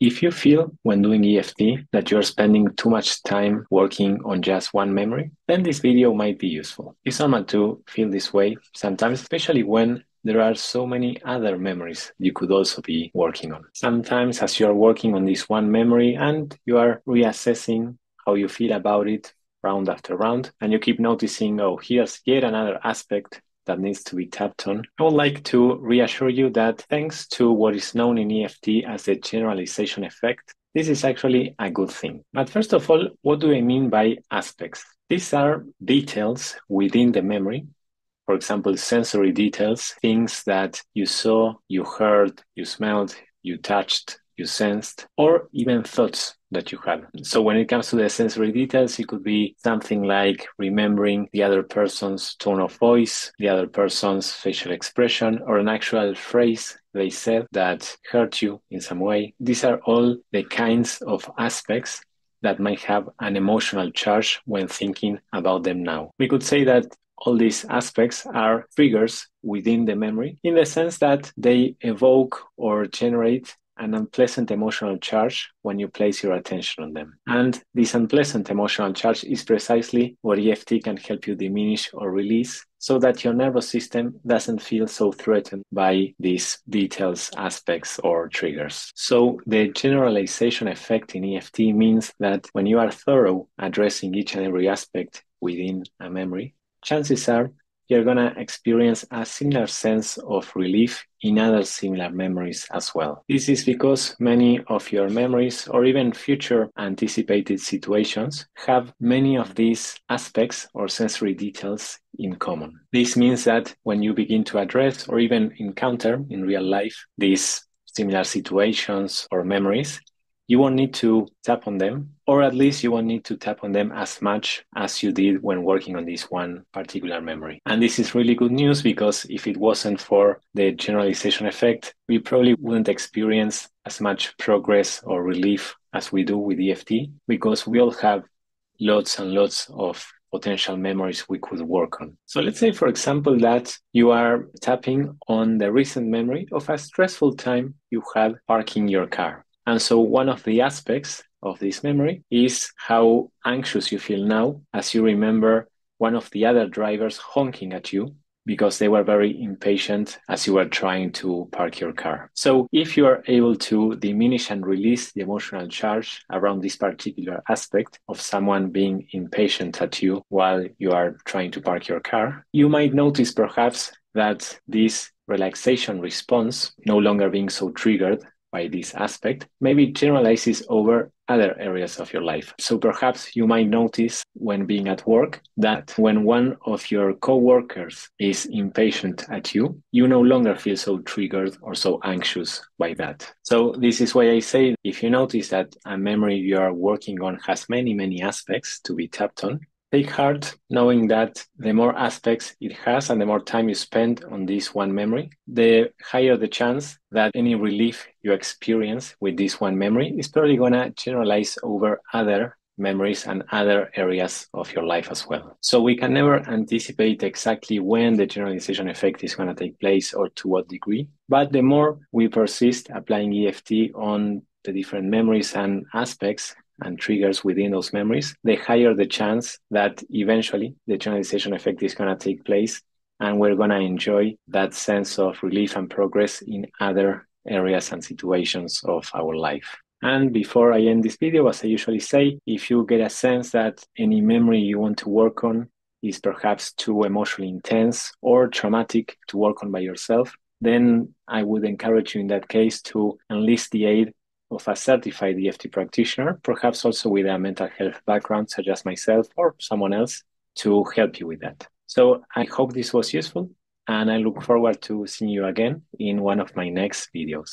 If you feel when doing EFT that you're spending too much time working on just one memory, then this video might be useful. It's normal to feel this way sometimes, especially when there are so many other memories you could also be working on. Sometimes as you're working on this one memory and you are reassessing how you feel about it round after round, and you keep noticing, oh, here's yet another aspect that needs to be tapped on. I would like to reassure you that thanks to what is known in EFT as the generalization effect, this is actually a good thing. But first of all, what do I mean by aspects? These are details within the memory. For example, sensory details, things that you saw, you heard, you smelled, you touched, you sensed, or even thoughts that you had. So when it comes to the sensory details, it could be something like remembering the other person's tone of voice, the other person's facial expression, or an actual phrase they said that hurt you in some way. These are all the kinds of aspects that might have an emotional charge when thinking about them now. We could say that all these aspects are triggers within the memory in the sense that they evoke or generate an unpleasant emotional charge when you place your attention on them. And this unpleasant emotional charge is precisely what EFT can help you diminish or release so that your nervous system doesn't feel so threatened by these details, aspects, or triggers. So the generalization effect in EFT means that when you are thorough addressing each and every aspect within a memory, chances are you're going to experience a similar sense of relief in other similar memories as well. This is because many of your memories or even future anticipated situations have many of these aspects or sensory details in common. This means that when you begin to address or even encounter in real life these similar situations or memories, you won't need to tap on them, or at least you won't need to tap on them as much as you did when working on this one particular memory. And this is really good news because if it wasn't for the generalization effect, we probably wouldn't experience as much progress or relief as we do with EFT because we all have lots and lots of potential memories we could work on. So let's say, for example, that you are tapping on the recent memory of a stressful time you had parking your car. And so one of the aspects of this memory is how anxious you feel now as you remember one of the other drivers honking at you because they were very impatient as you were trying to park your car. So if you are able to diminish and release the emotional charge around this particular aspect of someone being impatient at you while you are trying to park your car, you might notice perhaps that this relaxation response, no longer being so triggered by this aspect, maybe generalizes over other areas of your life. So perhaps you might notice when being at work that when one of your coworkers is impatient at you, you no longer feel so triggered or so anxious by that. So this is why I say if you notice that a memory you are working on has many, many aspects to be tapped on, take heart knowing that the more aspects it has and the more time you spend on this one memory, the higher the chance that any relief you experience with this one memory is probably going to generalize over other memories and other areas of your life as well. So we can never anticipate exactly when the generalization effect is going to take place or to what degree. But the more we persist applying EFT on the different memories and aspects and triggers within those memories, the higher the chance that eventually the generalization effect is going to take place and we're going to enjoy that sense of relief and progress in other areas and situations of our life. And before I end this video, as I usually say, if you get a sense that any memory you want to work on is perhaps too emotionally intense or traumatic to work on by yourself, then I would encourage you in that case to enlist the aid of a certified EFT practitioner, perhaps also with a mental health background, such as myself or someone else, to help you with that. So I hope this was useful, and I look forward to seeing you again in one of my next videos.